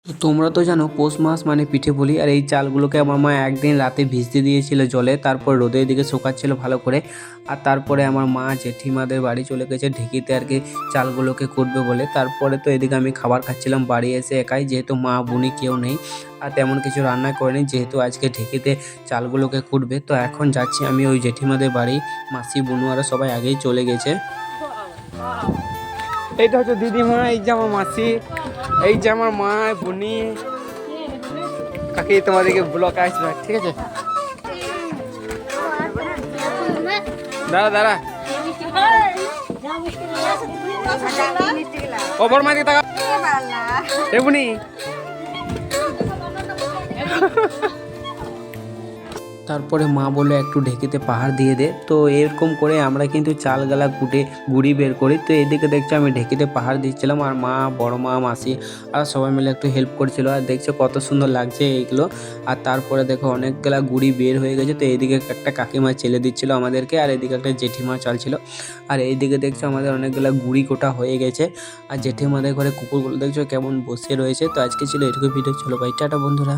তো তোমরা তো জানো পৌষ মাস মানে পিঠে পুলি। আর এই চালগুলোকে আমার মা একদিন রাতে ভিজতে দিয়েছিল জলে, তারপর রোদের দিকে শুকাচ্ছিল ভালো করে। আর তারপরে আমার মা জেঠিমাদের বাড়ি চলে গেছে ঢেকিতে আর কি চালগুলোকে কুটবে বলে। তারপরে তো এদিকে আমি খাবার খাচ্ছিলাম বাড়ি এসে একাই, যেহেতু মা বুনি কেউ নেই আর তেমন কিছু রান্না করেনি, যেহেতু আজকে ঢেকিতে চালগুলোকে কুটবে। তো এখন যাচ্ছি আমি ওই জেঠিমাদের বাড়ি, মাসি বুনু আরও সবাই আগেই চলে গেছে। এইটা হচ্ছে দিদিমা, এই যে আমার মাসি, এই যে আমার মা বুনি কাকি তোমাদেরকে ব্লক আসবে, ঠিক আছে? দাঁড়া দাঁড়া, ও বড় মাঝে টাকা এ বুনি। তারপরে মা বললো একটু ঢেকিতে পাহাড় দিয়ে দে। তো এরকম করে আমরা কিন্তু চালগালা কুটে গুড়ি বের করি। তো এদিকে দেখছো আমি ঢেকিতে পাহাড় দিচ্ছিলাম আর মা, বড় মা, মাসি আর সবাই মিলে একটু হেল্প করছিল। আর দেখছো কত সুন্দর লাগছে এইগুলো। আর তারপরে দেখো অনেকগুলা গুড়ি বের হয়ে গেছে। তো এইদিকে একটা কাকিমা চেলে দিচ্ছিল আমাদেরকে, আর এদিকে একটা জেঠিমা চালছিল। আর এইদিকে দেখছো আমাদের অনেকগুলা গুড়ি কোটা হয়ে গেছে। আর জেঠিমাদের ঘরে কুকুরগুলো দেখছো কেমন বসে রয়েছে। তো আজকে ছিল এটুকু ভিডিও, চলো ভাই টাটা বন্ধুরা।